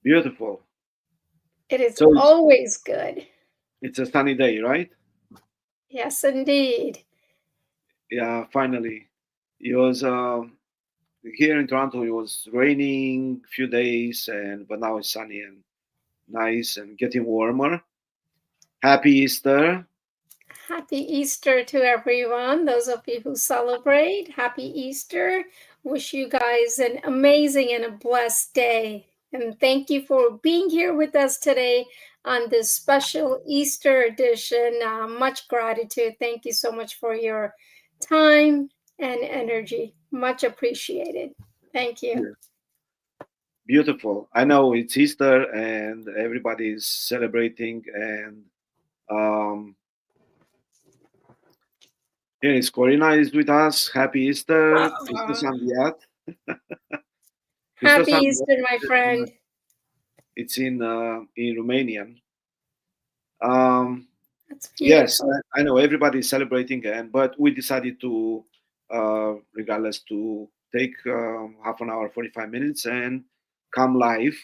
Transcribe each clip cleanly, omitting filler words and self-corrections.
Beautiful. It is So always good. it's a sunny day, right? Yes, indeed. Yeah, finally. It was here in Toronto. It was raining a few days, and but now it's sunny and nice and getting warmer. Happy Easter. Happy Easter to everyone. Those of you who celebrate, happy Easter. Wish you guys an amazing and a blessed day. And thank you for being here with us today on this special Easter edition. Much gratitude. Thank you so much for your time and energy. Much appreciated. Thank you. Yeah, beautiful. I know it's Easter and everybody's celebrating, and um, here is Corina is with us. Happy Easter, Christos Aw. Ambiat. Christos Happy Ambiat. Easter, my friend. It's in Romanian. Um, That's yes, beautiful. I know everybody is celebrating, and but we decided to, regardless, to take half an hour, 45 minutes, and come live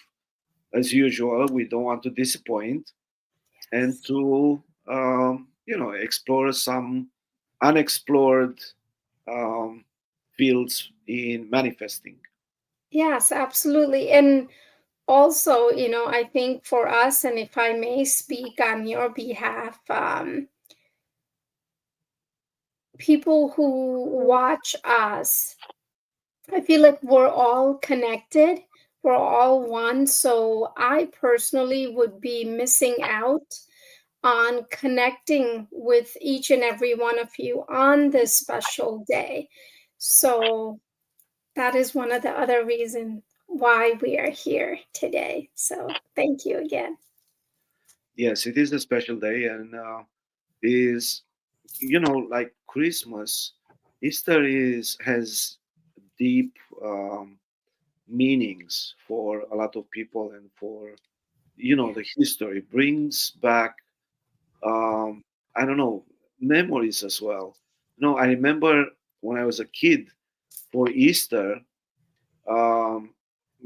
as usual. We don't want to disappoint, and to explore some unexplored um, fields in manifesting. Yes, absolutely. And also, I think for us, and if I may speak on your behalf, people who watch us, I feel like we're all connected, we're all one. So I personally would be missing out on connecting with each and every one of you on this special day. So that is one of the other reasons why we are here today. So thank you again. Yes, it is a special day, and is like Christmas. Easter is has deep meanings for a lot of people, and for the history brings back I don't know, memories as well. I remember when I was a kid, for Easter, um,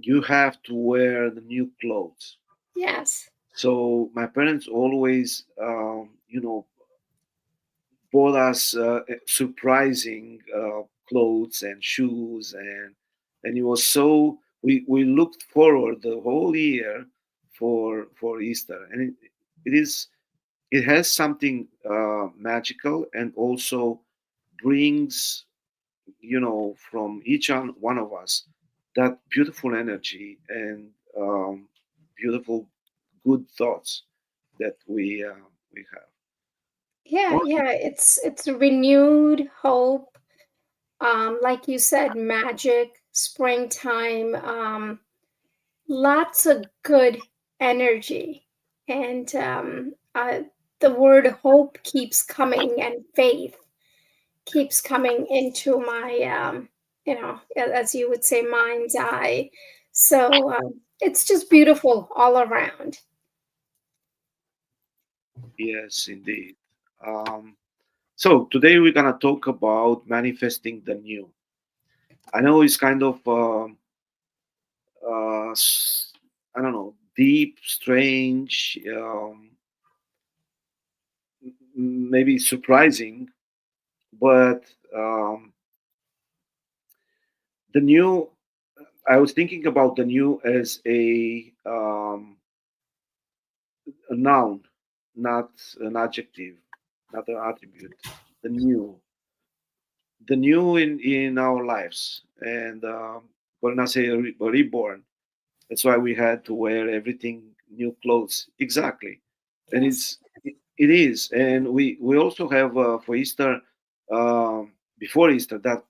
you have to wear the new clothes. Yes. So my parents always, bought us surprising clothes and shoes, and it was so we looked forward the whole year for Easter, and it has something magical, and also brings from each one of us that beautiful energy and beautiful good thoughts that we have. Yeah, Also, yeah, it's renewed hope. Like you said, magic, springtime, lots of good energy. And the word hope keeps coming, and faith keeps coming into my, as you would say, mind's eye. So it's just beautiful all around. yes, indeed. Um, so today we're gonna talk about manifesting the new. I know it's kind of I don't know, deep, strange, maybe surprising, but um, the new. I was thinking about the new as a noun, not an adjective, not an attribute. The new, the new in our lives, and when I say reborn, that's why we had to wear everything new clothes. Exactly, and Yes. it is, and we also have for Easter, before Easter, that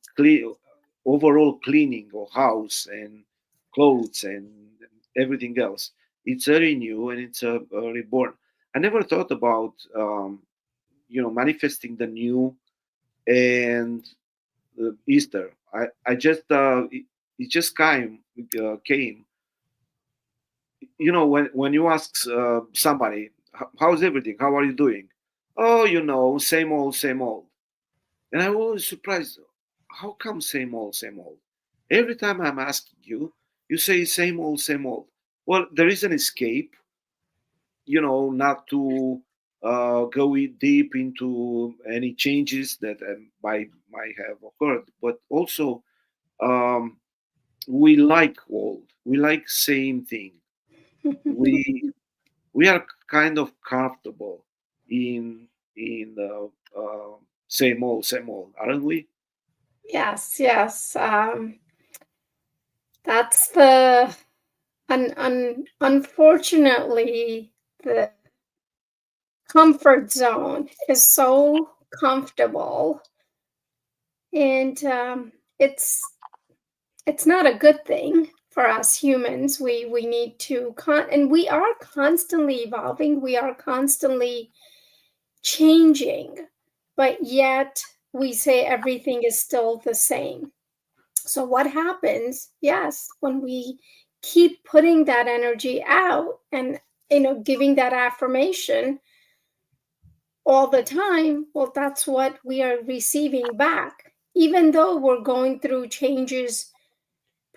overall cleaning of house and clothes and everything else. It's a renew, and it's a reborn. I never thought about manifesting the new and Easter. I just it just came. When you ask somebody, how's everything? How are you doing? Oh, same old, same old. And I'm always surprised. How come same old, same old? Every time I'm asking you, you say same old, same old. well, there is an escape, not to go deep into any changes that might have occurred, but also um, we like old, we like same thing. We we are kind of comfortable in same old, aren't we? Yes, yes. That's the unfortunately the comfort zone is so comfortable, and it's not a good thing for us humans. We need to and we are constantly evolving. We are constantly changing, but yet we say everything is still the same. So what happens? Yes, when we keep putting that energy out and giving that affirmation all the time, well, that's what we are receiving back. Even though we're going through changes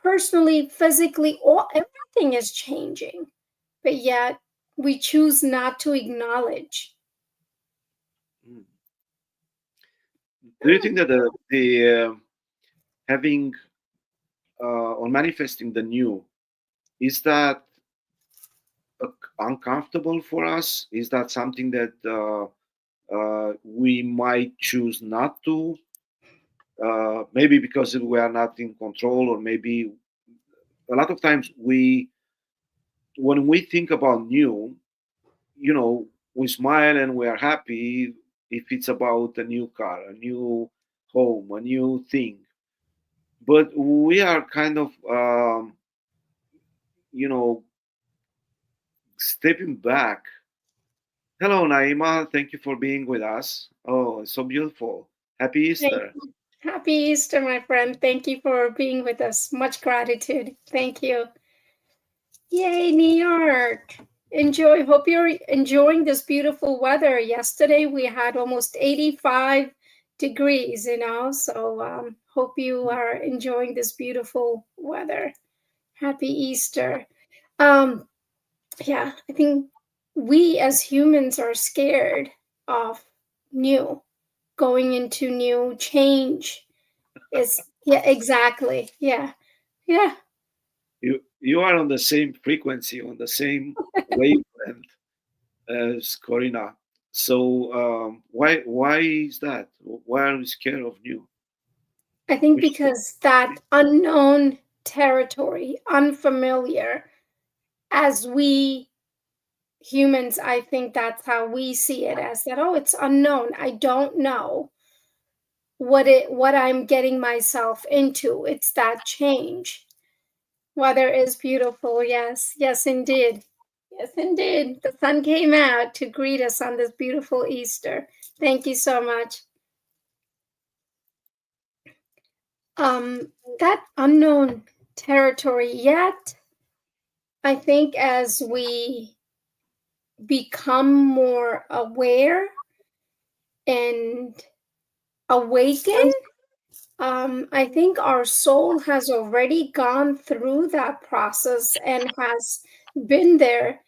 personally, physically, all everything is changing, but yet we choose not to acknowledge. Mm. Do you think that the having or manifesting the new, is that uh, uncomfortable for us? Is that something that we might choose not to? Maybe because we are not in control, or maybe a lot of times when we think about new, we smile and we are happy if it's about a new car, a new home, a new thing. But we are kind of, you know, stepping back. Hello, Naima. Thank you for being with us. Oh, it's so beautiful. Happy Thank Easter. you. Happy Easter, my friend. Thank you for being with us. Much gratitude. Thank you. Yay, New York. Enjoy. Hope you're enjoying this beautiful weather. Yesterday we had almost 85 degrees, so hope you are enjoying this beautiful weather. Happy Easter. Um, yeah, I think we as humans are scared of new, going into new change. Is yeah, exactly. Yeah. Yeah. You are on the same frequency, on the same wavelength as Corina. So why is that? Why are we scared of new? I think Which because that unknown territory, unfamiliar, as we humans, I think that's how we see it, as that, oh, it's unknown. I don't know what I'm getting myself into. It's that change. Weather is beautiful. Yes, yes, indeed. Yes, indeed. The sun came out to greet us on this beautiful Easter. Thank you so much. That unknown territory, yet I think as we become more aware and awaken, I think our soul has already gone through that process and has been there.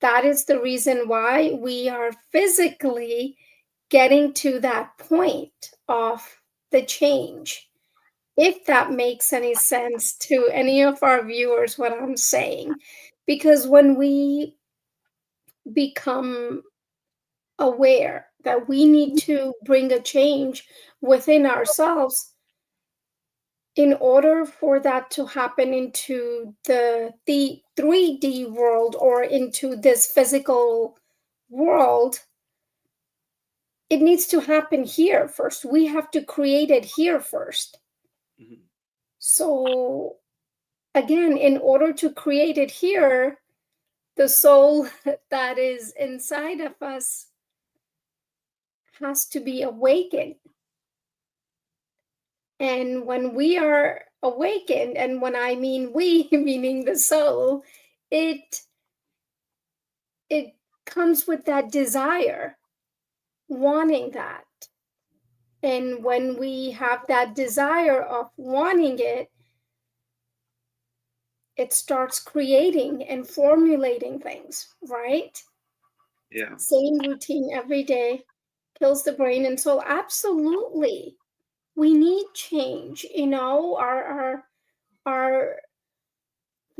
That is the reason why we are physically getting to that point of the change. If that makes any sense to any of our viewers, what I'm saying. Because when we become aware that we need to bring a change within ourselves, in order for that to happen into the 3D world or into this physical world, it needs to happen here first. We have to create it here first. Mhm. So again, in order to create it here, the soul that is inside of us has to be awakened. And when we are awakened, and when I mean we, meaning the soul, it it comes with that desire, wanting that. And when we have that desire of wanting it, it starts creating and formulating things, right? Yeah. Same routine every day kills the brain. And so, absolutely, we need change. Our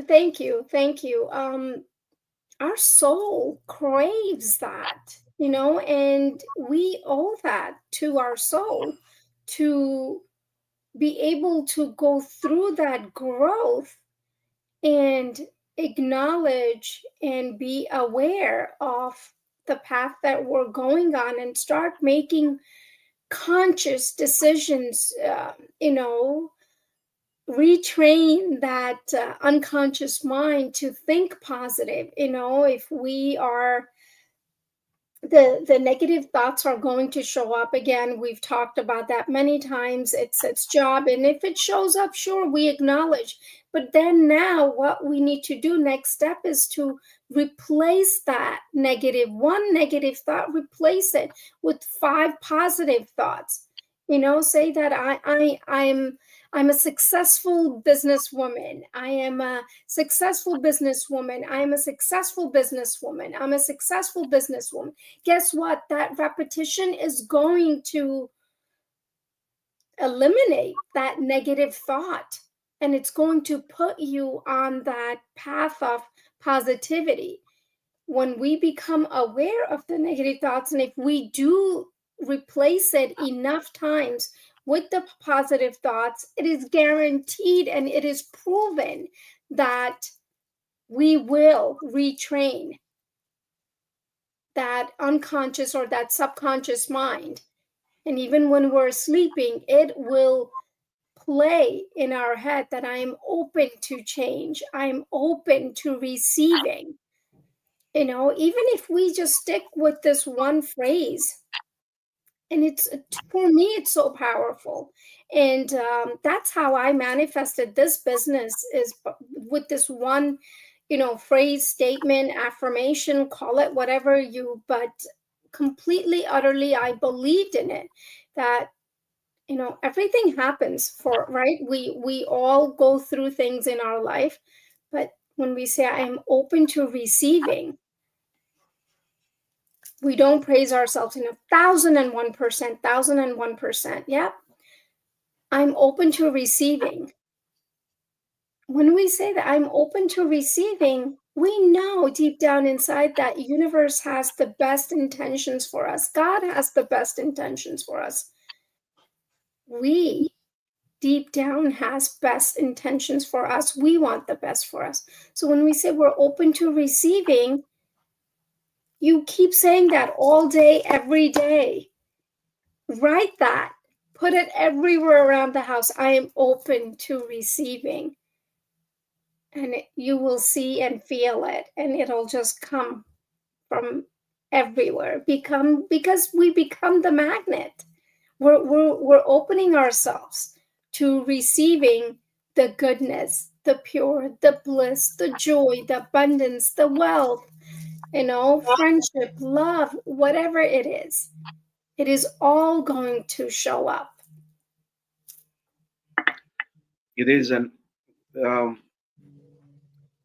thank you, thank you. Our soul craves that, and we owe that to our soul to be able to go through that growth and acknowledge and be aware of the path that we're going on and start making conscious decisions, retrain that unconscious mind to think positive. If we are the negative thoughts are going to show up again. We've talked about that many times. It's its job, and if it shows up, sure, we acknowledge. But then now what we need to do next step is to replace that one negative thought, replace it with 5 positive thoughts. Say that I'm a successful businesswoman. I am a successful businesswoman. I am a successful businesswoman. I'm a successful businesswoman. Guess what? That repetition is going to eliminate that negative thought, and it's going to put you on that path of positivity. When we become aware of the negative thoughts, and if we do replace it enough times with the positive thoughts, it is guaranteed and it is proven that we will retrain that unconscious or that subconscious mind. And even when we're sleeping, it will play in our head that I'm open to change, I'm open to receiving. Even if we just stick with this one phrase, and it's, for me, it's so powerful. And that's how I manifested this business, is with this one, phrase, statement, affirmation, call it whatever you, but completely, utterly, I believed in it, that everything happens for, right, we all go through things in our life, but when we say I am open to receiving, we don't praise ourselves enough. 1001%, 1001%. Yep. I'm open to receiving. When we say that I'm open to receiving, we know deep down inside that universe has the best intentions for us. God has the best intentions for us. We deep down has best intentions for us. We want the best for us. So when we say we're open to receiving, you keep saying that all day, every day. Write that. Put it everywhere around the house. I am open to receiving. And you will see and feel it, and it'll just come from everywhere. Because we become the magnet. We're opening ourselves to receiving the goodness, the pure, the bliss, the joy, the abundance, the wealth, friendship, love, whatever it is all going to show up. It is an um,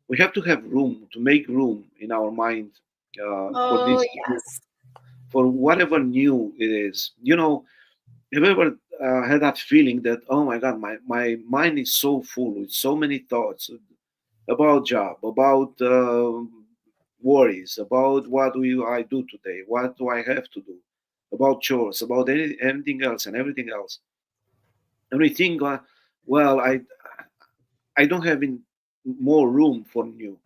we have to have room to make room in our mind for Oh, this, yes. for whatever new it is. Have you ever had that feeling that, oh my God, my mind is so full with so many thoughts about job, about worries, about what do I do today, what do I have to do, about chores, about anything else and everything else. And we think, well, I don't have more room for new.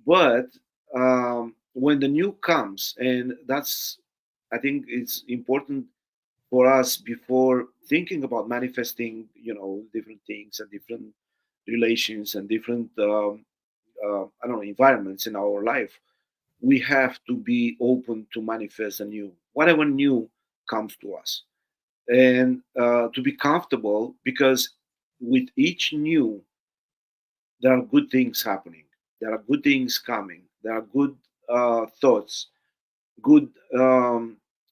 But when the new comes, and that's, I think it's important for us before thinking about manifesting, different things and different relations and different, I don't know, environments in our life. We have to be open to manifest a new, whatever new comes to us, and to be comfortable, because with each new, there are good things happening. There are good things coming. There are good thoughts, good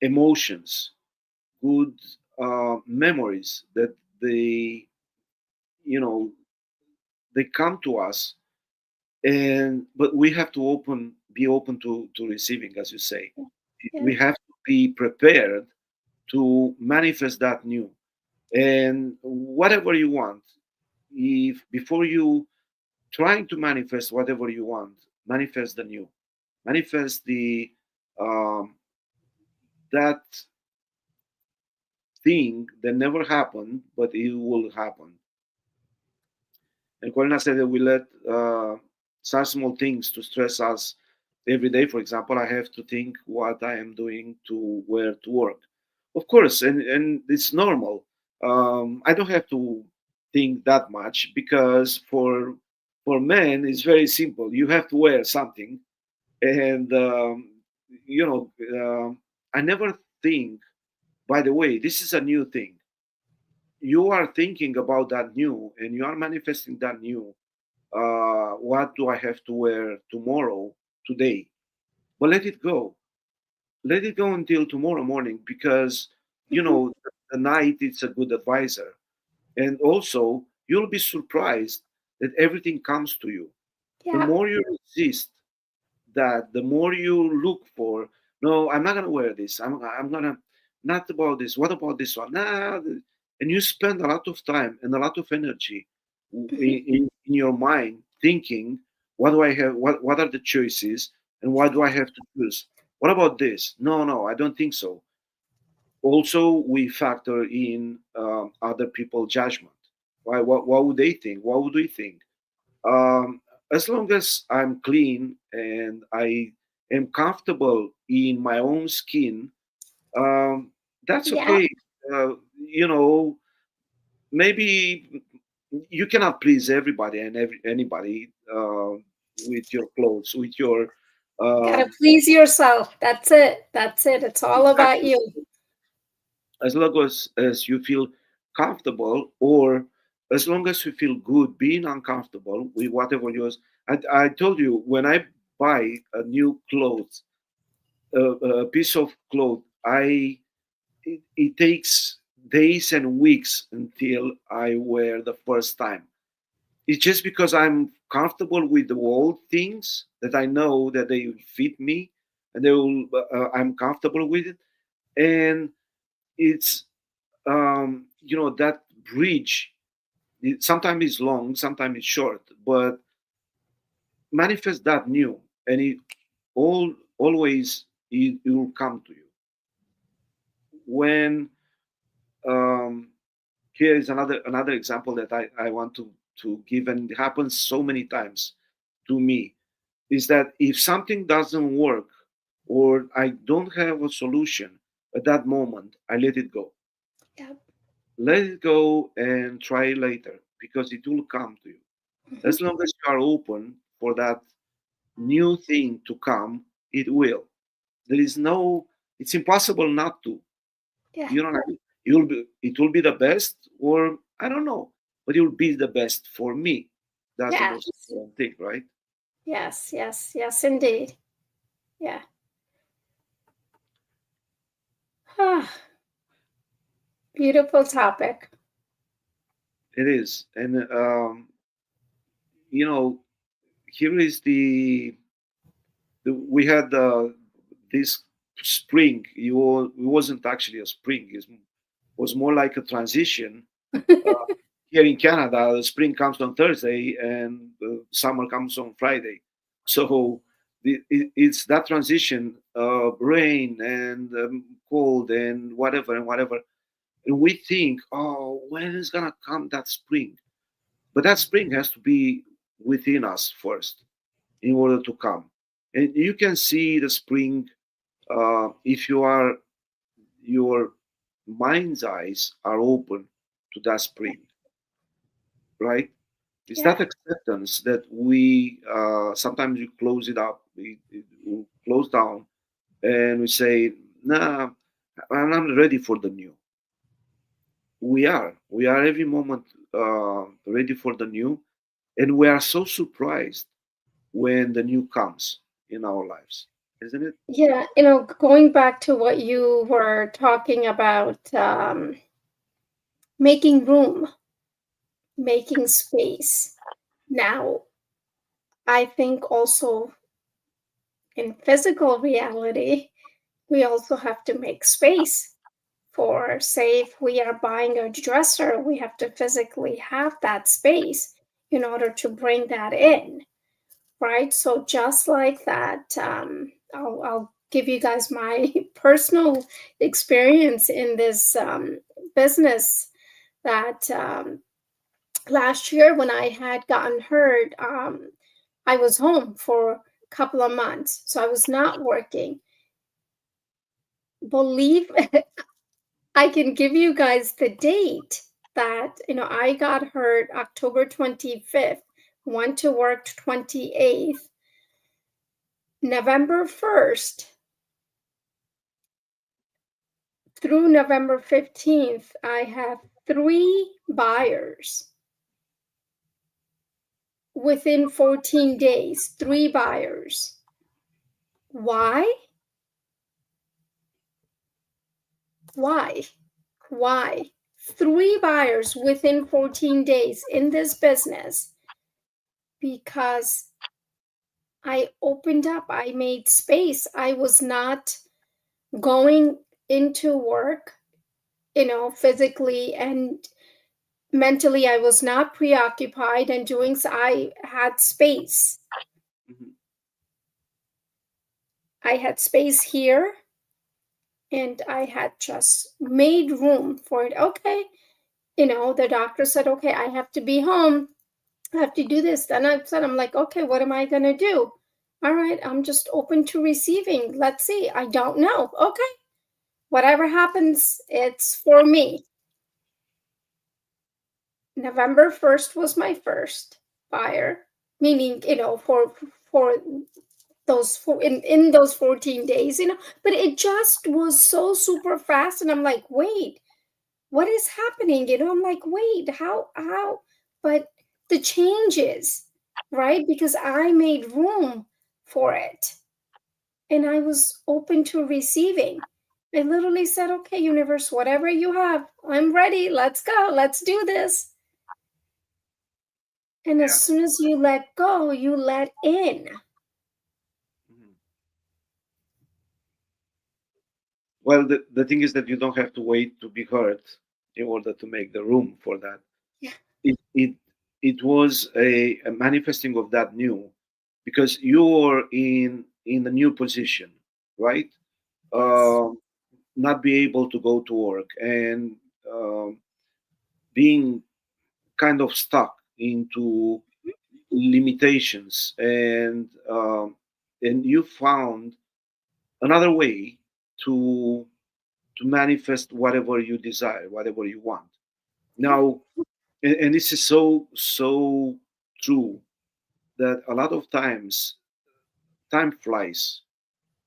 emotions, good memories that they, you know, they come to us, and but we have to be open to receiving, as you say. Yeah. We have to be prepared to manifest that new, and whatever you want. If before you trying to manifest whatever you want, manifest the new, manifest the that thing that never happened, but it will happen. And Corina said that we let such small things to stress us every day. For example, I have to think what I am doing to where to work. Of course, and it's normal. I don't have to think that much because for men it's very simple. You have to wear something, and I never think. By the way, this is a new thing. You are thinking about that new, and you are manifesting that new. What do I have to wear tomorrow, today? But let it go. Let it go until tomorrow morning because, Hmm. the night is a good advisor. And also, you'll be surprised that everything comes to you. The Yeah. more you resist, that the more you look for, no, I'm not gonna wear this. I'm gonna not about this. What about this one? Nah, and you spend a lot of time and a lot of energy Hmm. in your mind thinking, what do I have? What are the choices, and why do I have to choose? What about this? No, no, I don't think so. Also, we factor in other people's judgment. Why? What would they think? What would we think? um, as long as I'm clean and I am comfortable in my own skin, that's Yeah. okay. You know, maybe you cannot please everybody and anybody with your clothes, with your Gotta um, please yourself. That's it. That's it. It's all about exactly. you. As long as you feel comfortable, or as long as you feel good being uncomfortable with whatever yours. I told you, when I buy a new clothes, a piece of cloth, it takes days and weeks until I wear the first time. It's just because I'm comfortable with the old things that I know that they fit me, and I'm comfortable with it. And it's that bridge, sometimes it's long, sometimes it's short, but manifest that new, and always it will come to you. When um, here is another example that I want to give, and it happens so many times to me, is that if something doesn't work, or I don't have a solution at that moment, I let it go. Yeah. Let it go and try later, because it will come to you. Hmm. As long as you are open for that new thing to come, it will. There is no, it's impossible not to. Yeah. You know what I mean? It will be the best, or I don't know, but it will be the best for me. That's the most Yes. important thing, right? Yes. Yes. Yes, indeed. Yeah. Ah, beautiful topic. It is. And, you know, here is we had this spring. It wasn't actually a spring, it was more like a transition. Uh, Here in Canada, the spring comes on Thursday and summer comes on Friday. So it's that transition of rain and cold and whatever and whatever. And we think, oh, when is going to come that spring? But that spring has to be within us first in order to come. And you can see the spring if your mind's eyes are open to that spring, right? It's Yeah. that acceptance that we sometimes we close it up, we close down, and we say, "Nah, I'm not ready for the new." We are every moment ready for the new, and we are so surprised when the new comes in our lives, isn't it? Yeah. Going back to what you were talking about, making room, making space. Now, I think also in physical reality, we also have to make space for, say, if we are buying a dresser, we have to physically have that space in order to bring that in, right? So just like that, I'll give you guys my personal experience in this business that last year when I had gotten hurt, I was home for a couple of months, so I was not working. Believe I can give you guys the date that, I got hurt October 25th, went to work 28th, November 1st through November 15th, I have 3 buyers within 14 days, 3 buyers. Why? Why? Why? 3 buyers within 14 days in this business because I opened up, I made space. I was not going into work, physically and mentally. I was not preoccupied and doing so. I had space. Mhm. I had space here and I had just made room for it. Okay. The doctor said, okay, I have to be home. I have to do this. Then I said, I'm like, okay, what am I going to do? All right, I'm just open to receiving. Let's see. I don't know. Okay. Whatever happens, it's for me. November 1st was my first buyer, meaning, for those in those 14 days, but it just was so super fast. And I'm like, wait, what is happening? I'm like, wait, how? But the changes, right? Because I made room for it and I was open to receiving. I literally said, okay, universe, whatever you have, I'm ready. Let's go. Let's do this. And as Yeah. soon as you let go, you let in. Mhm. Well, the thing is that you don't have to wait to be heard in order to make the room for that. Yeah. It was a manifesting of that new, because you're in a new position, right? Yes. Um, not be able to go to work and being kind of stuck into limitations, and you found another way to to manifest whatever you desire, whatever you want. Yeah. Now, and this is so true, that a lot of times time flies.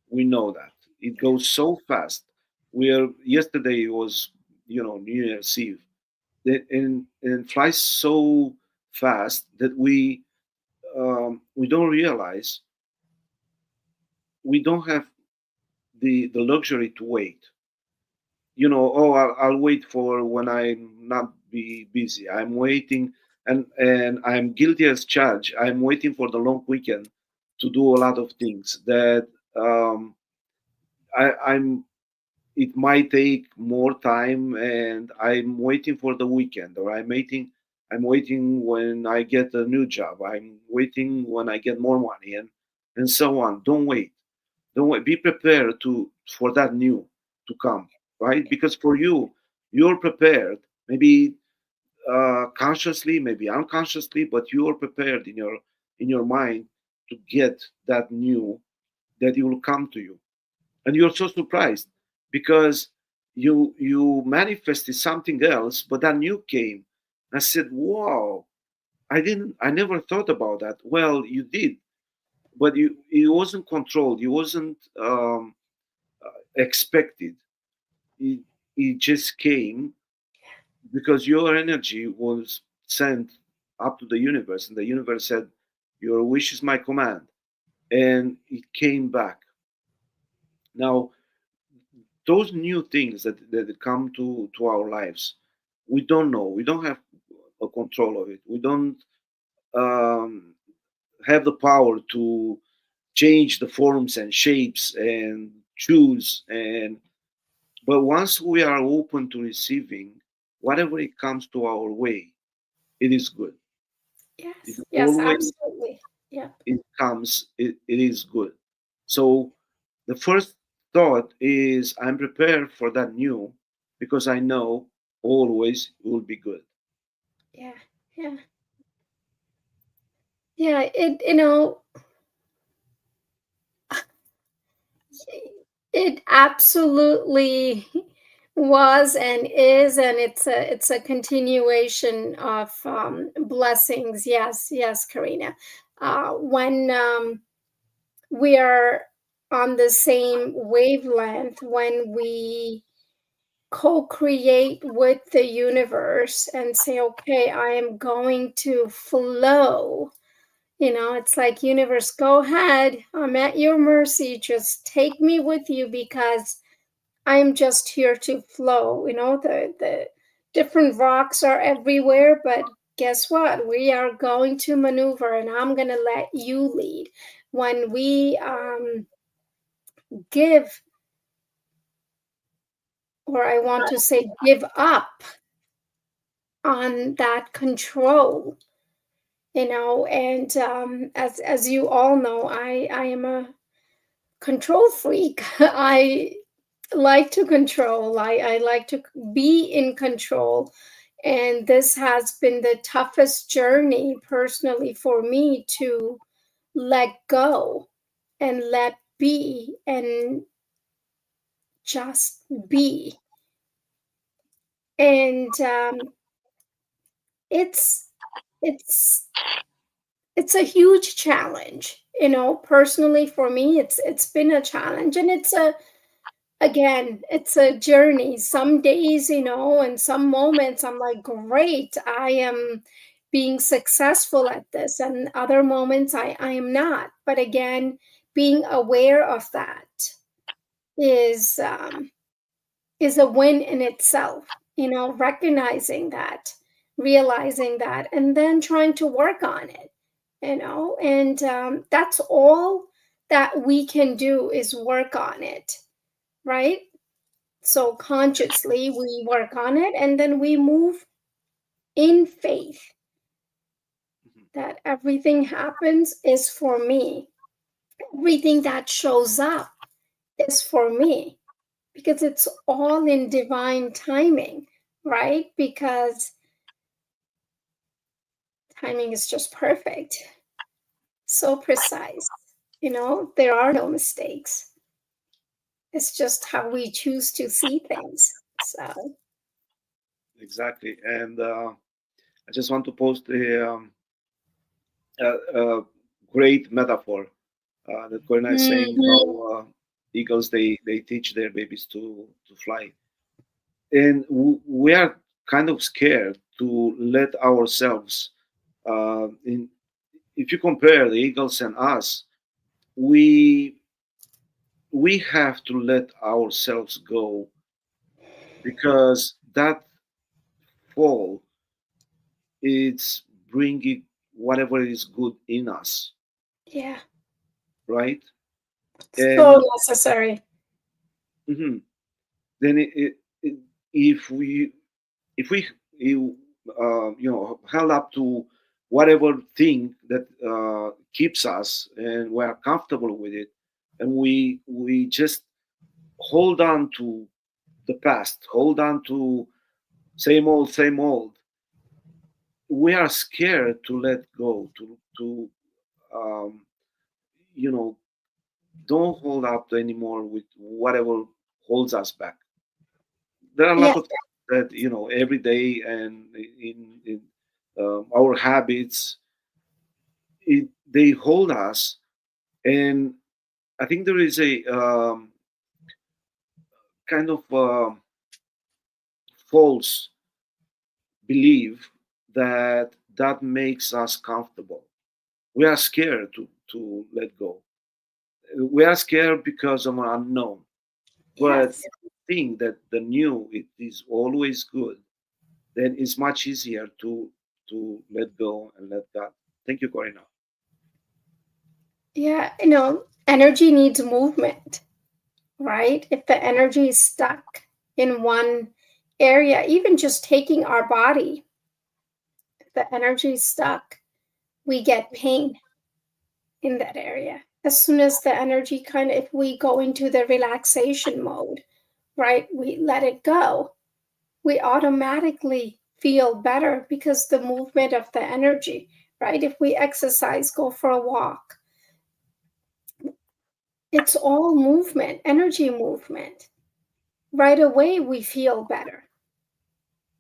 We know that it Yeah. goes so fast. Where yesterday was, New Year's Eve, and flies so fast that we don't realize we don't have the luxury to wait. Oh, I'll wait for when I'm not be busy. I'm waiting, and I'm guilty as charged. I'm waiting for the long weekend to do a lot of things that I'm. It might take more time, and I'm waiting for the weekend, or I'm waiting when I get a new job. I'm waiting when I get more money, and so on. Don't wait. Don't wait. Be prepared to for that new to come, right? Because for you, you're prepared. Maybe consciously, maybe unconsciously, but you are prepared in your mind to get that new, that it will come to you, and you're so surprised because you manifested something else, but that new came. I said, wow, I never thought about that. Well, you did, but it wasn't controlled, it wasn't expected. It just came because your energy was sent up to the universe, and the universe said, your wish is my command, and it came back. Now, those new things that come to our lives, we don't know, we don't have a control of it, we don't um, have the power to change the forms and shapes and choose. And but once we are open to receiving whatever it comes to our way, it is good. It Yes, yes, always absolutely. Yeah, it comes, it is good. So the first thought is I'm prepared for that new because I know always it will be good. yeah, yeah, yeah. It absolutely was and is, and it's a continuation of blessings. Yes, yes, Karina. When we are on the same wavelength, when we co-create with the universe and say, okay, I am going to flow. It's like, universe, go ahead. I'm at your mercy. Just take me with you because I'm just here to flow. The different rocks are everywhere, but guess what? We are going to maneuver and I'm going to let you lead. When we give, or I want to say, give up on that control, and as you all know, I am a control freak. I like to control. I like to be in control. And this has been the toughest journey personally for me, to let go and let be and just be. And it's it's it's a huge challenge. Personally for me, it's been a challenge, and it's a journey. Some days, and some moments I'm like, great, I am being successful at this, and other moments I am not. But again, being aware of that is um, is a win in itself. Recognizing that, realizing that, and then trying to work on it. And that's all that we can do, is work on it, right? So consciously we work on it, and then we move in faith Mhm. that everything happens is for me. Everything that shows up is for me, because it's all in divine timing, right? Because timing is just perfect, so precise. There are no mistakes. It's just how we choose to see things. So, Exactly. And I just want to post a great metaphor that Corina is saying how eagles they teach their babies to fly, and we are kind of scared to let ourselves. In If you compare the eagles and us, we we have to let ourselves go because that fall it's bringing whatever is good in us, yeah, right? so And necessary. mhm, then it, if we if we you, held up to whatever thing that keeps us and we're comfortable with it, and we just hold on to the past, hold on to same old, we are scared to let go, to um, you know don't hold up anymore with whatever holds us back. There are a lot Yeah, of things that every day and in our habits, they hold us. And I think there is a kind of false belief that that makes us comfortable. We are scared to let go. We are scared because of an unknown. But yes. if you think that the new it is always good, then it's much easier to let go and let God. Thank you, Corina. Yeah, energy needs movement, right? If the energy is stuck in one area, even just taking our body, if the energy is stuck, we get pain in that area. As soon as the energy kind of, if we go into the relaxation mode, right, we let it go, we automatically feel better because the movement of the energy, right? If we exercise, go for a walk, it's all movement, energy movement. Right away, we feel better.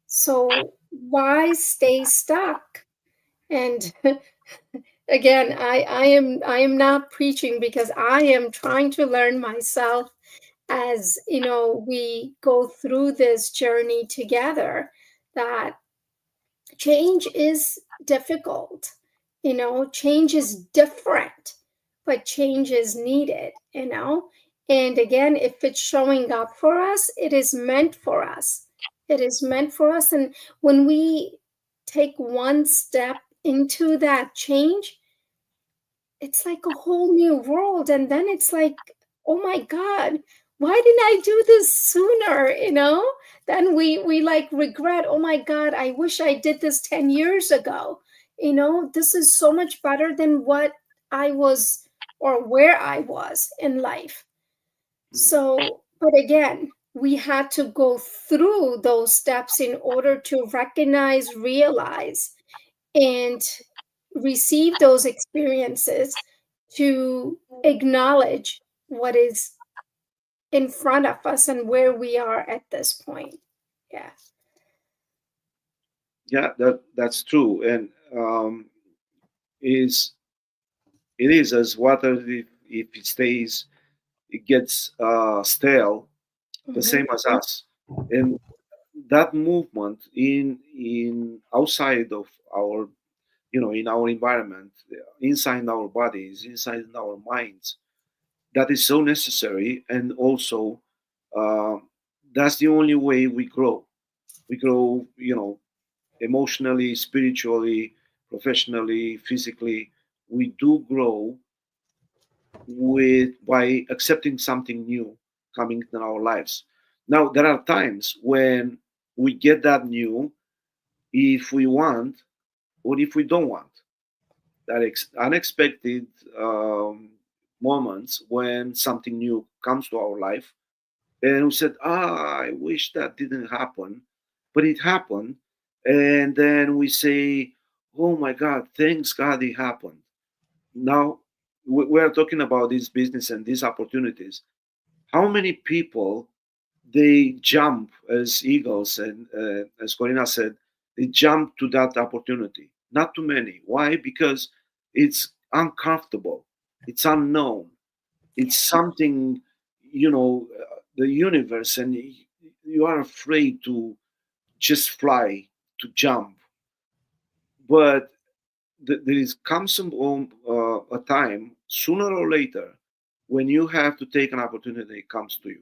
So why stay stuck? And again, I am not preaching because I am trying to learn myself as we go through this journey together, that change is difficult. Change is different, but change is needed. And again, if it's showing up for us, it is meant for us. It is meant for us. And when we take one step into that change, it's like a whole new world. And then it's like, oh my God, why didn't I do this sooner? Then we like regret, oh my God, I wish I did this 10 years ago. This is so much better than what I was or where I was in life. Mhm. So, but again, we had to go through those steps in order to recognize, realize, and receive those experiences, to acknowledge what is in front of us and where we are at this point. Yeah. Yeah, that's true, and is it is as water, if it stays, it gets stale, the Hmm. same as us. And that movement in outside of our, in our environment, inside our bodies, inside our minds, that is so necessary. And also, uh, that's the only way we grow. We grow, emotionally, spiritually, professionally, physically. We do grow with by accepting something new coming in our lives. Now there are times when we get that new if we want or if we don't want. That unexpected moments when something new comes to our life, and we said, I wish that didn't happen, but it happened. And then we say, oh my God, thanks God it happened. Now we are talking about this business and these opportunities. How many people they jump as eagles, and as Corina said, they jump to that opportunity? Not too many. Why? Because it's uncomfortable, it's unknown, it's something, the universe, and you are afraid to just fly, to jump. But there is comes a time sooner or later when you have to take an opportunity that comes to you.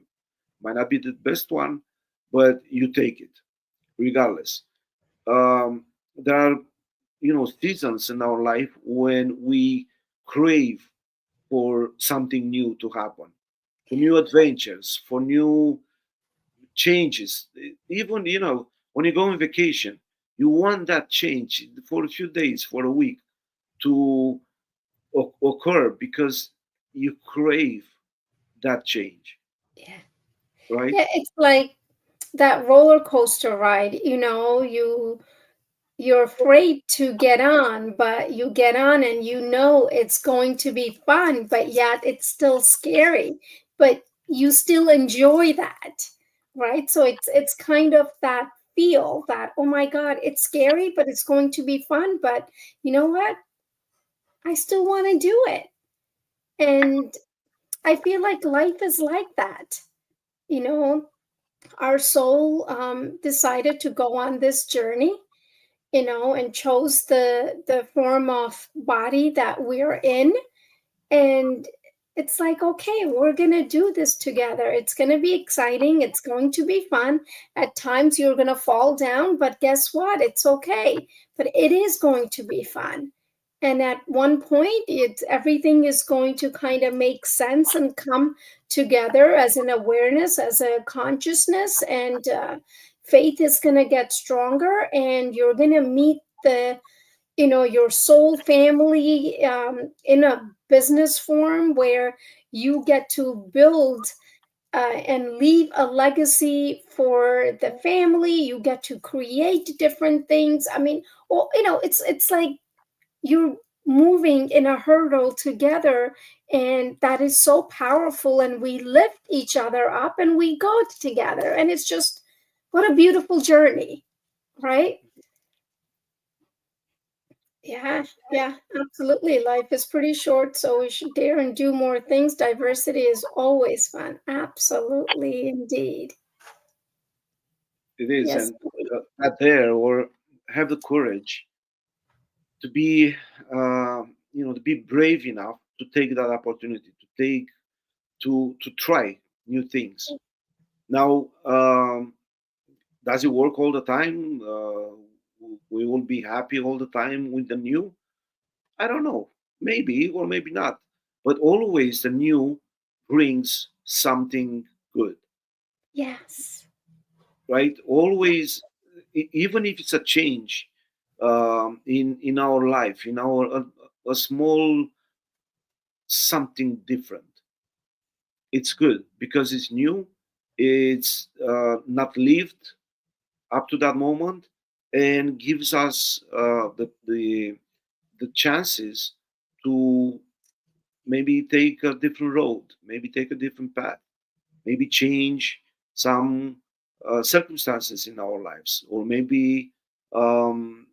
Might not be the best one, but you take it regardless. There are, seasons in our life when we crave for something new to happen, for new adventures, for new changes. Even, when you go on vacation, you want that change for a few days, for a week, to occur because you crave that change, Yeah. right? Yeah, it's like that roller coaster ride, you're afraid to get on, but you get on and it's going to be fun, but yet it's still scary, but you still enjoy that, right? So it's kind of that feel that, oh my God, it's scary, but it's going to be fun, but you know what? I still want to do it. And I feel like life is like that. You know, our soul decided to go on this journey, and chose the form of body that we're in. And it's like, okay, we're gonna do this together. It's gonna be exciting. It's going to be fun. At times you're gonna fall down, but guess what? It's okay. But it is going to be fun. And at one point, it's everything is going to kind of make sense and come together as an awareness, as a consciousness, and faith is going to get stronger, and you're going to meet the your soul family in a business form where you get to build and leave a legacy for the family. You get to create different things. I mean, well, it's like you're moving in a hurdle together, and that is so powerful, and we lift each other up and we go together, and it's just what a beautiful journey, right? Yeah, yeah, absolutely. Life is pretty short, so we should dare and do more things. Diversity is always fun. Absolutely, indeed. It is, Yes. and not there or have the courage to be, to be brave enough to take that opportunity, to try new things. Now, does it work all the time? We will be happy all the time with the new? I don't know. Maybe or maybe not. But always the new brings something good, Yes. right? Always, even if it's a change in our life, in our a small something different, it's good because it's new. It's not lived up to that moment, and gives us the chances to maybe take a different road, maybe take a different path, maybe change some circumstances in our lives, or maybe um,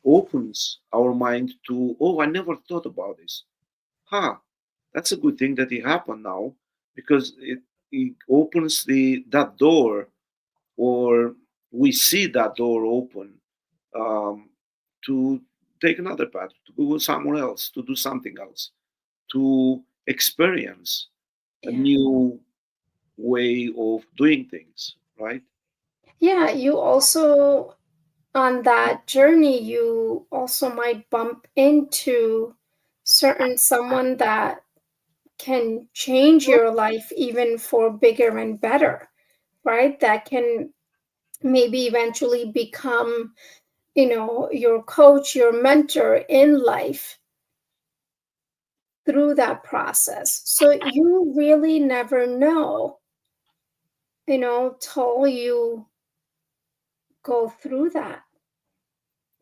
opens our mind to, oh, I never thought about this. Huh, that's a good thing that it happened now, because it opens the that door, or we see that door open um, to take another path, to go somewhere else, to do something else, to experience a Yeah. new way of doing things, right? Yeah, you also, on that journey, you also might bump into certain someone that can change your life even for bigger and better, right? That can maybe eventually become, your coach, your mentor in life through that process. So you really never know, till you go through that,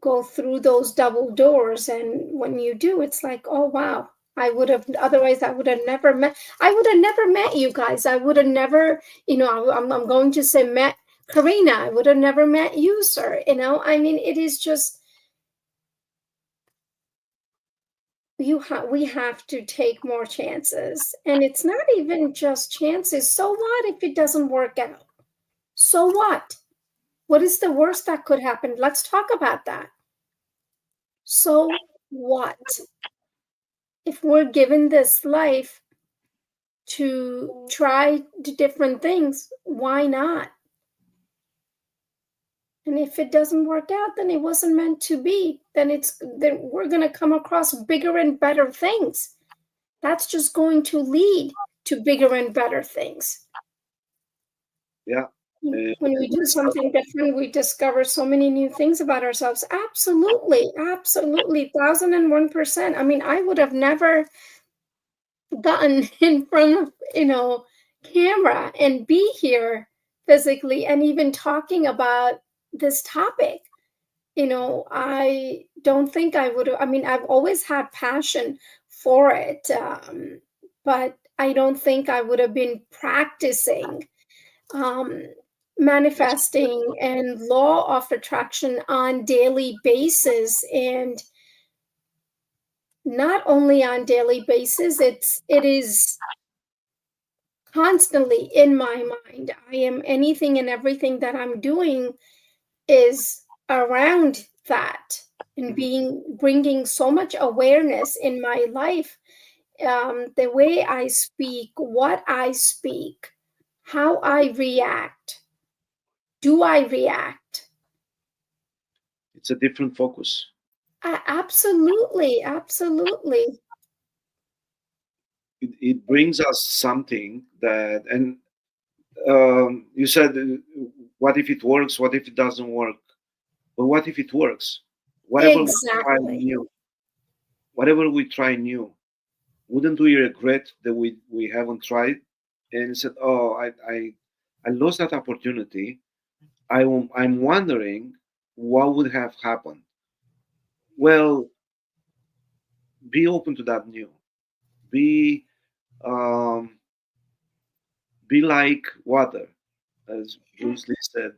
go through those double doors. And when you do, it's like, oh, wow. Otherwise, I would have never met, I would have never met you guys. I would have never, I'm going to say met Karina. I would have never met you, sir. I mean, it is just, we have to take more chances, and it's not even just chances. So what if it doesn't work out? So what is the worst that could happen? Let's talk about that. So what if we're given this life to try different things? Why not? And if it doesn't work out, then it wasn't meant to be. Then we're going to come across bigger and better things. That's just going to lead to bigger and better things. Yeah. And When we do something different, we discover so many new things about ourselves. Absolutely, absolutely, 1001%. I mean, I would have never gotten in front of, camera and be here physically and even talking about this topic. I don't think I would have. I mean, I've always had passion for it, but I don't think I would have been practicing um, yes, manifesting and law of attraction on daily basis. And not only on daily basis, it is constantly in my mind. I am anything and everything that I'm doing is around that, and mhm, bringing so much awareness in my life. The way I speak, what I speak, how I react, do I react? it's a different focus. Absolutely, absolutely. It brings us something that, and you said, what if it works? What if it doesn't work? But what if it works? Whatever we try Exactly. new, whatever we try new, wouldn't we regret that we haven't tried and said, "Oh, I lost that opportunity. I'm wondering what would have happened." Well, be open to that new. Be um, be like water, as Yeah, Bruce Lee said.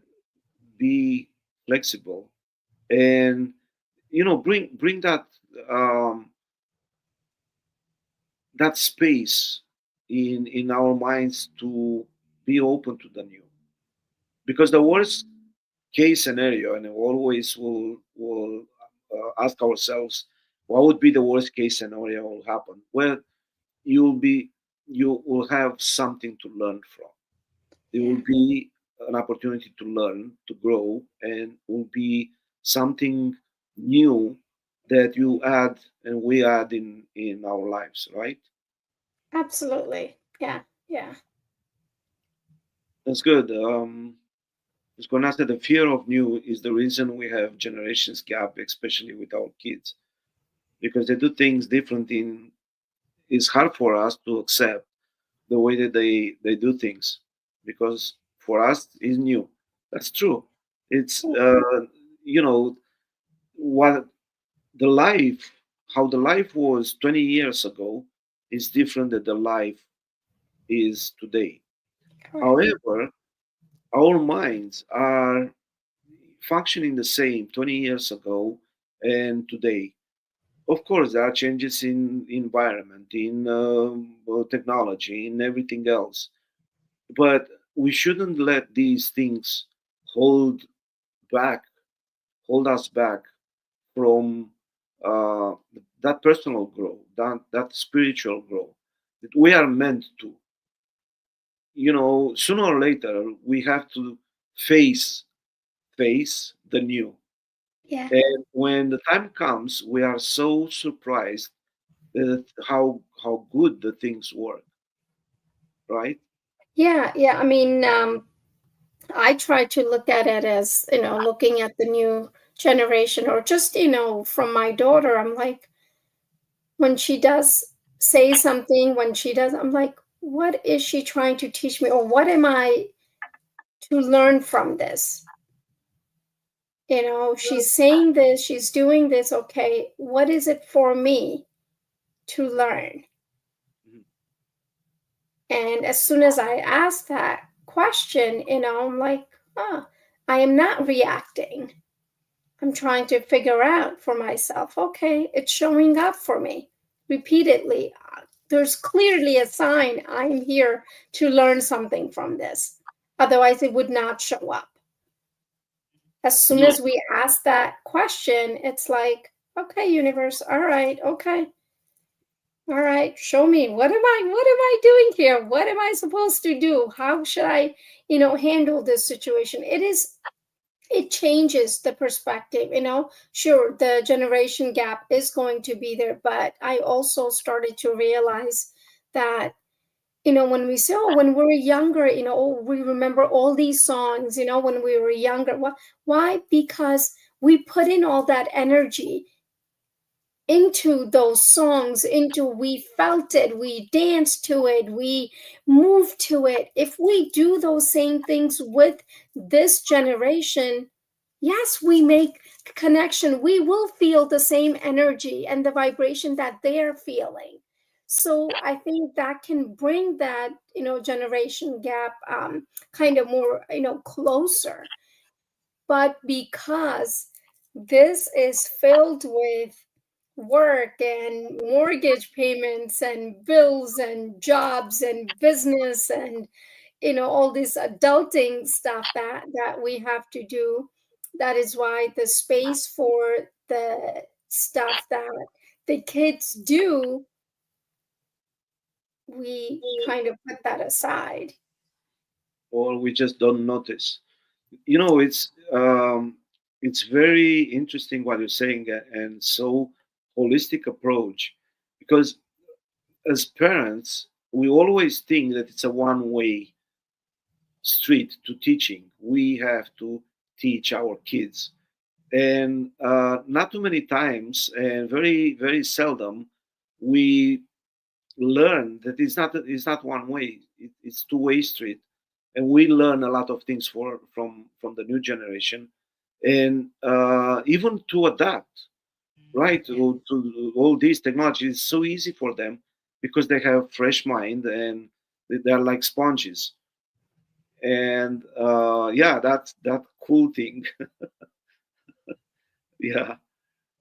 Be flexible, and bring um, that space in our minds to be open to the new, because the worst case scenario, and we always will ask ourselves, what would be the worst case scenario will happen? Well, you'll be you will have something to learn from. It yeah, will be an opportunity to learn, to grow, and will be something new that you add and we add in our lives, right? absolutely. Yeah, yeah, That's good. I was going to ask that the fear of new is the reason we have generations gap, especially with our kids, because they do things different. It's hard for us to accept the way that they do things, because for us it's new. That's true. It's you know what the life how the life was 20 years ago is different than the life is today. correct. However, our minds are functioning the same 20 years ago and today. Of course, there are changes in environment, in technology, in everything else, but we shouldn't let these things hold back, hold us back from uh, that personal growth, that spiritual growth that we are meant to. Sooner or later, we have to face face the new. Yeah, And when the time comes, we are so surprised at how good the things work, right? yeah, yeah. I mean, I try to look at it as, looking at the new generation, or just, from my daughter. I'm like, when she does say something, when she does, I'm like, what is she trying to teach me? Or what am I to learn from this? She's saying this, she's doing this. Okay, what is it for me to learn? Mhm. And as soon as I ask that question, I'm like, huh, I am not reacting. I'm trying to figure out for myself, okay, it's showing up for me repeatedly. There's clearly a sign I'm here to learn something from this. Otherwise, it would not show up. As soon No, as we ask that question, it's like, okay, universe, all right, show me. What am I doing here? What am I supposed to do? How should I, handle this situation? It changes the perspective. Sure, the generation gap is going to be there, but I also started to realize that, when we say, oh, when we were younger, oh, we remember all these songs, when we were younger. Why? Because we put in all that energy into those songs, into we felt it, we danced to it, we moved to it. If we do those same things with this generation, yes, we make connection, we will feel the same energy and the vibration that they're feeling. So I think that can bring that, generation gap, kind of more, closer. But because this is filled with work and mortgage payments and bills and jobs and business and, all this adulting stuff that we have to do, that is why the space for the stuff that the kids do, we kind of put that aside. or we just don't notice. It's it's very interesting what you're saying, and so holistic approach, because as parents we always think that it's a one way street to teaching. We have to teach our kids, and not too many times, and very seldom, we learn that it's not one way. It's two-way street, and we learn a lot of things from the new generation, and even to adapt, right, to all these technologies. It's so easy for them because they have fresh mind and they're like sponges. And yeah, that's that cool thing. Yeah.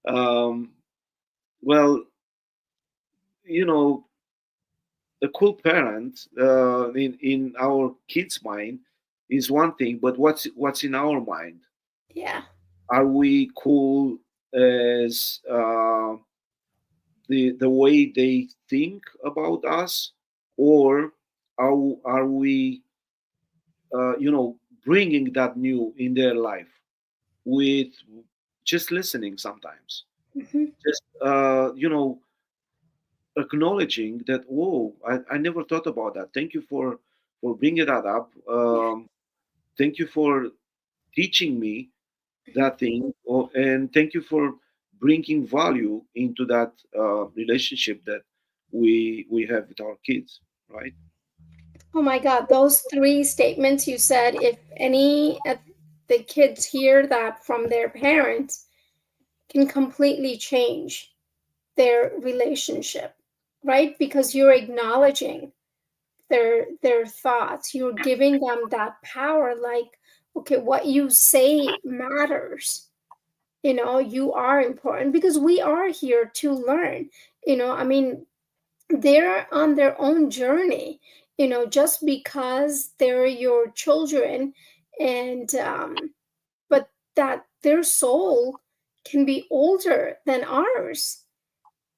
um, well, you know, a cool parent in our kids' mind is one thing, but what's in our mind? Yeah. Are we cool as the way they think about us, or are we bringing that new in their life with just listening sometimes, Hmm. just acknowledging that, whoa, I never thought about that. Thank you for bringing that up. Yeah. Thank you for teaching me Mhm. that thing, and thank you for bringing value into that relationship that we have with our kids, right? Oh my God, those three statements you said, if any of the kids hear that from their parents, can completely change their relationship, right? Because you're acknowledging their thoughts. You're giving them that power, like, okay, what you say matters. You are important because we are here to learn. I mean, they're on their own journey, just because they're your children, and but that their soul can be older than ours,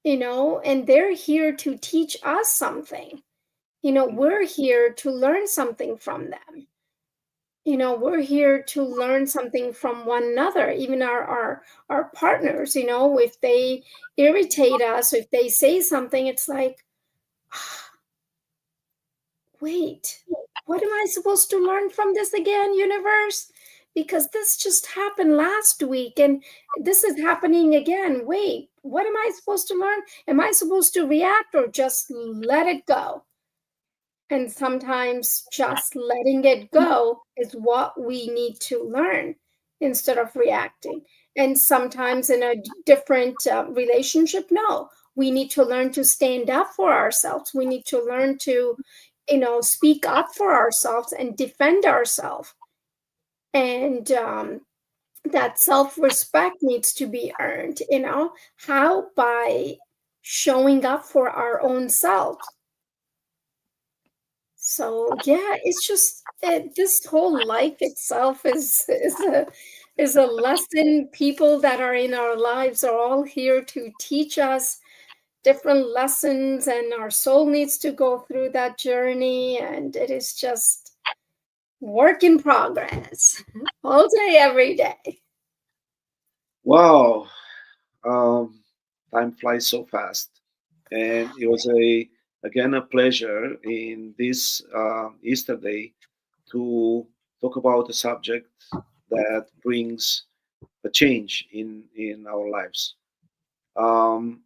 and they're here to teach us something. We're here to learn something from them. We're here to learn something from one another, even our partners. If they irritate us, if they say something, it's like, wait, what am I supposed to learn from this again, universe? Because this just happened last week and this is happening again. Wait, what am I supposed to learn? Am I supposed to react or just let it go? And sometimes just letting it go is what we need to learn instead of reacting. And sometimes in a different relationship, no, we need to learn to stand up for ourselves. We need to learn to, speak up for ourselves and defend ourselves. And that self respect needs to be earned, how? By showing up for our own selves. So yeah, it's just this whole life itself is a lesson. People that are in our lives are all here to teach us different lessons, and our soul needs to go through that journey. And it is just work in progress, all day, every day. Wow. um, Time flies so fast, and it was again a pleasure in this Easter day to talk about a subject that brings a change in our lives. um,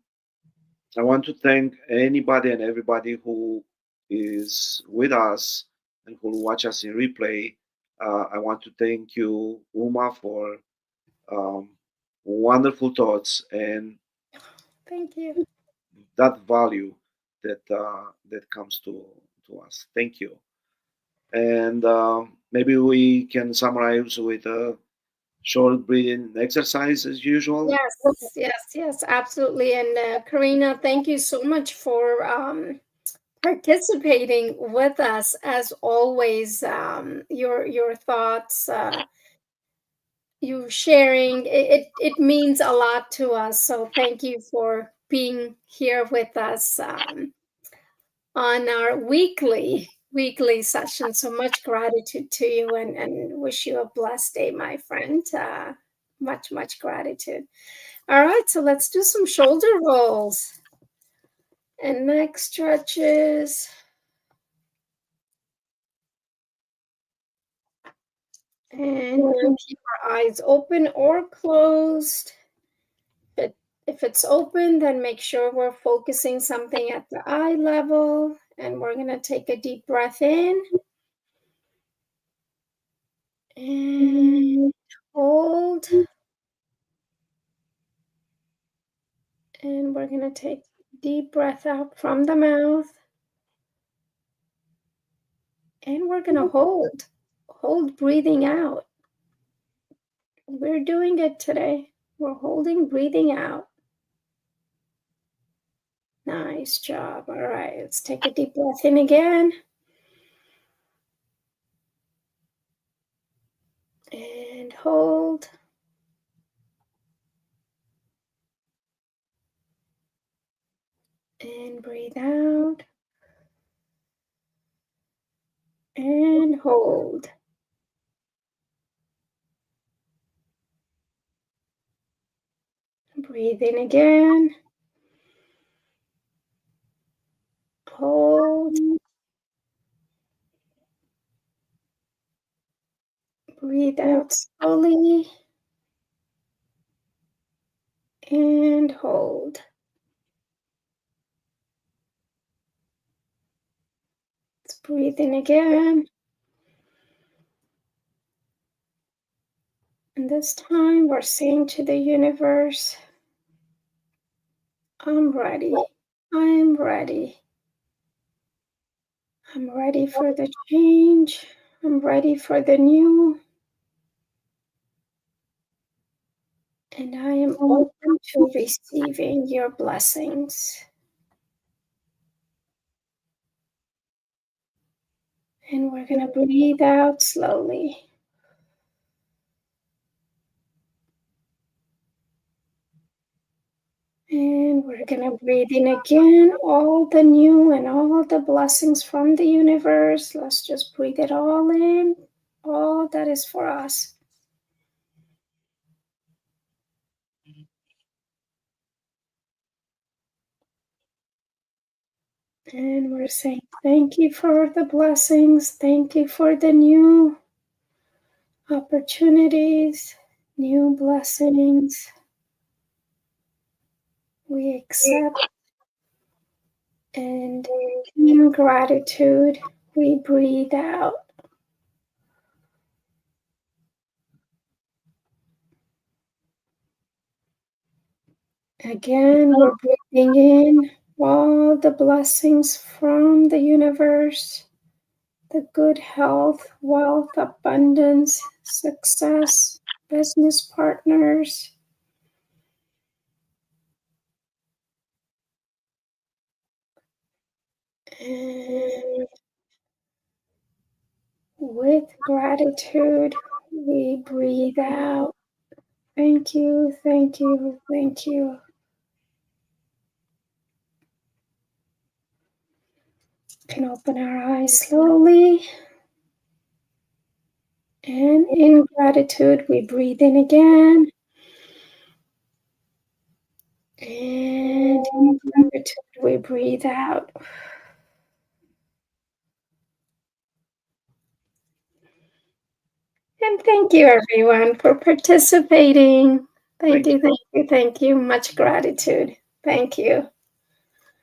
I want to thank anybody and everybody who is with us and who will watch us in replay. I want to thank you, Uma, for um, wonderful thoughts and Thank you. that value that comes to us. Thank you. And maybe we can summarize with a short breathing exercise as usual. Yes, yes, yes, absolutely. And Karina, thank you so much for participating with us as always. Your thoughts, you sharing it means a lot to us. So thank you for being here with us on our weekly session. So much gratitude to you, and wish you a blessed day, my friend. Much, much gratitude. All right, so let's do some shoulder rolls and neck stretches. And you can keep our eyes open or closed. If it's open, then make sure we're focusing something at the eye level. And we're going to take a deep breath in. And hold. And we're going to take a deep breath out from the mouth. And we're going to hold. Hold breathing out. We're doing it today. We're holding breathing out. Nice job. All right, let's take a deep breath in again. And hold. And breathe out. And hold. Breathe in again. Hold. Breathe out slowly. And hold. Let's breathe in again. And this time we're saying to the universe, I'm ready. I'm ready. I'm ready for the change. I'm ready for the new. And I am open to receiving your blessings. And we're going to breathe out slowly. And we're going to breathe in again, all the new and all the blessings from the universe. Let's just breathe it all in, all that is for us. And we're saying, thank you for the blessings. Thank you for the new opportunities, new blessings. We accept, and in gratitude, we breathe out. Again, we're breathing in all the blessings from the universe, the good health, wealth, abundance, success, business partners. And with gratitude, we breathe out. Thank you, thank you, thank you. We can open our eyes slowly. And in gratitude, we breathe in again. And in gratitude, we breathe out. And thank you, everyone, for participating. Thank you, thank you, thank you. Much gratitude. Thank you.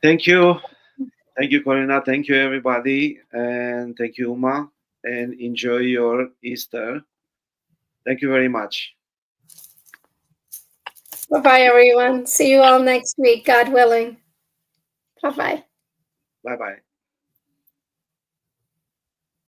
Thank you. Thank you, Corina. Thank you, everybody. And thank you, Uma. And enjoy your Easter. Thank you very much. Bye-bye, everyone. See you all next week, God willing. Bye-bye. Bye-bye.